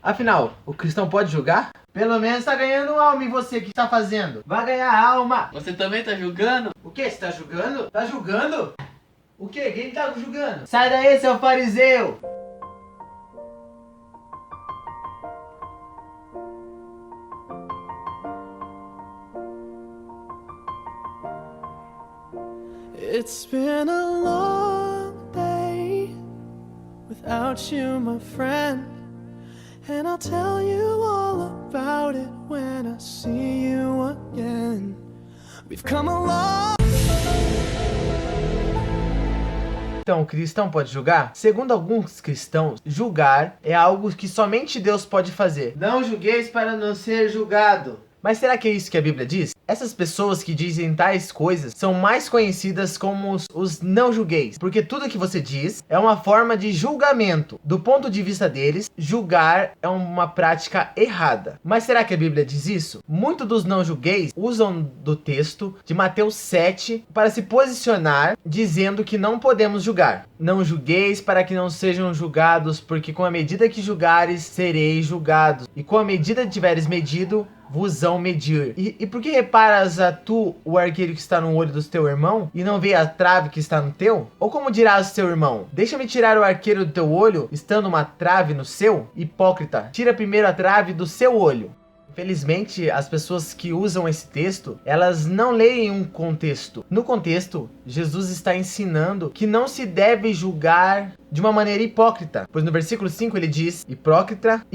Afinal, o cristão pode julgar? Pelo menos tá ganhando alma em você. O que tá fazendo? Vai ganhar alma. Você também tá julgando? O que? Você tá julgando? Tá julgando? O que? Quem tá julgando? Sai daí, seu fariseu! It's been a long day without you, my friend, and I'll tell you all about it when I see you again. We've come a long... Então, o cristão pode julgar? Segundo alguns cristãos, julgar é algo que somente Deus pode fazer. Não julgueis para não ser julgado. Mas será que é isso que a Bíblia diz? Essas pessoas que dizem tais coisas são mais conhecidas como os não julgueis, porque tudo que você diz é uma forma de julgamento. Do ponto de vista deles, julgar é uma prática errada. Mas será que a Bíblia diz isso? Muitos dos não julgueis usam do texto de Mateus 7 para se posicionar, dizendo que não podemos julgar. Não julgueis para que não sejam julgados, porque com a medida que julgares, sereis julgados. E com a medida que tiveres medido, vos hão medir. E por que reparas a tu o arqueiro que está no olho do teu irmão e não vê a trave que está no teu? Ou como dirás ao teu irmão: deixa-me tirar o arqueiro do teu olho, estando uma trave no seu? Hipócrita, tira primeiro a trave do seu olho. Infelizmente, as pessoas que usam esse texto, elas não leem um contexto. No contexto, Jesus está ensinando que não se deve julgar de uma maneira hipócrita. Pois no versículo 5 ele diz: hipócrita,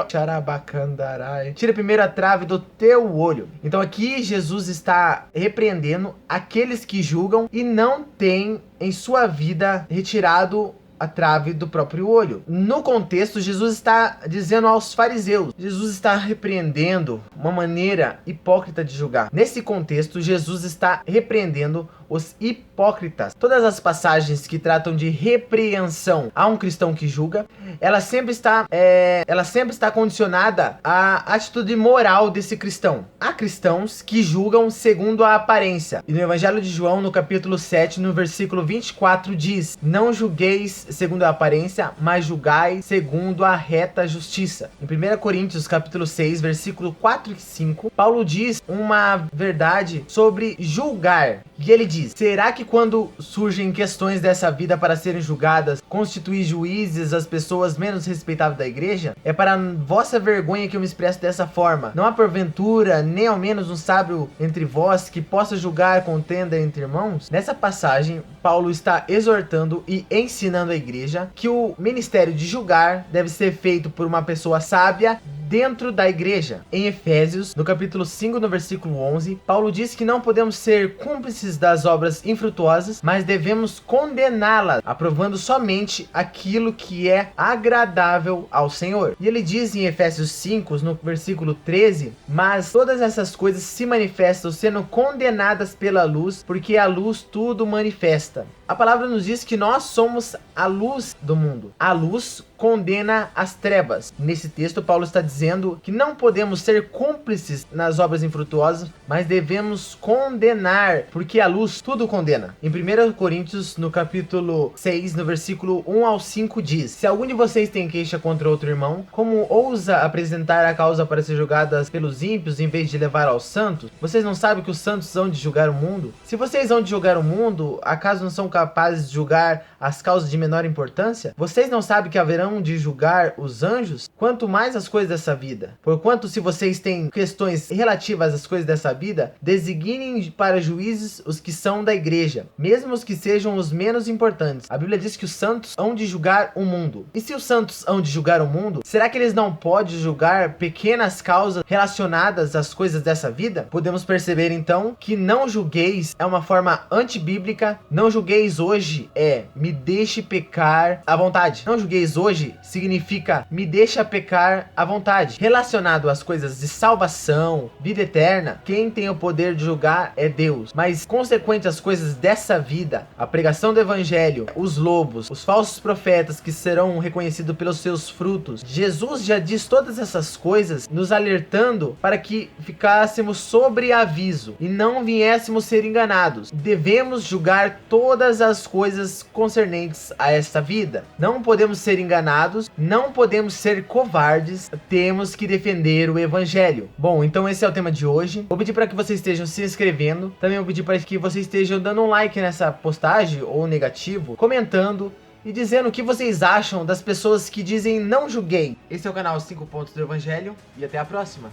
charabacandarai. Tira primeiro a trave do teu olho. Então aqui Jesus está repreendendo aqueles que julgam e não têm em sua vida retirado a trave do próprio olho. No contexto, Jesus está dizendo aos fariseus, Jesus está repreendendo uma maneira hipócrita de julgar. Nesse contexto, Jesus está repreendendo os hipócritas. Todas as passagens que tratam de repreensão a um cristão que julga, ela sempre está condicionada à atitude moral desse cristão. Há cristãos que julgam segundo a aparência. E no Evangelho de João, no capítulo 7, no versículo 24, diz: não julgueis segundo a aparência, mas julgai segundo a reta justiça. Em 1 Coríntios, capítulo 6, versículo 4 e 5, Paulo diz uma verdade sobre julgar. E ele diz: será que quando surgem questões dessa vida para serem julgadas, constituir juízes as pessoas menos respeitáveis da igreja? É para vossa vergonha que eu me expresso dessa forma. Não há porventura, nem ao menos um sábio entre vós que possa julgar contenda entre irmãos? Nessa passagem, Paulo está exortando e ensinando a igreja que o ministério de julgar deve ser feito por uma pessoa sábia dentro da igreja. Em Efésios, no capítulo 5, no versículo 11, Paulo diz que não podemos ser cúmplices das obras infrutuosas, mas devemos condená-las, aprovando somente aquilo que é agradável ao Senhor. E ele diz em Efésios 5, no versículo 13, mas todas essas coisas se manifestam sendo condenadas pela luz, porque a luz tudo manifesta. A palavra nos diz que nós somos a luz do mundo. A luz condena as trevas. Nesse texto, Paulo está dizendo que não podemos ser cúmplices nas obras infrutuosas, mas devemos condenar, porque a luz tudo condena. Em 1 Coríntios, no capítulo 6, no versículo 1 ao 5, diz: se algum de vocês tem queixa contra outro irmão, como ousa apresentar a causa para ser julgada pelos ímpios em vez de levar aos santos? Vocês não sabem que os santos hão de julgar o mundo? Se vocês hão de julgar o mundo, acaso não são capazes de julgar as causas de menor importância? Vocês não sabem que haverão de julgar os anjos? Quanto mais as coisas dessa vida. Porquanto, se vocês têm questões relativas às coisas dessa vida, designem para juízes os que são da igreja, mesmo os que sejam os menos importantes. A Bíblia diz que os santos hão de julgar o mundo. E se os santos hão de julgar o mundo, será que eles não podem julgar pequenas causas relacionadas às coisas dessa vida? Podemos perceber então que não julgueis é uma forma antibíblica. Não julgueis hoje é me deixe pecar à vontade. Não julgueis hoje significa me deixa pecar à vontade. Relacionado às coisas de salvação, vida eterna, quem tem o poder de julgar é Deus. Mas consequente às coisas dessa vida, a pregação do evangelho, os lobos, os falsos profetas que serão reconhecidos pelos seus frutos, Jesus já diz todas essas coisas, nos alertando para que ficássemos sobre aviso e não viéssemos ser enganados. Devemos julgar todas todas as coisas concernentes a esta vida. Não podemos ser enganados, não podemos ser covardes, temos que defender o evangelho. Bom, então esse é o tema de hoje. Vou pedir para que vocês estejam se inscrevendo, também vou pedir para que vocês estejam dando um like nessa postagem ou negativo, comentando e dizendo o que vocês acham das pessoas que dizem não julguei. Esse é o canal 5 Pontos do Evangelho e até a próxima.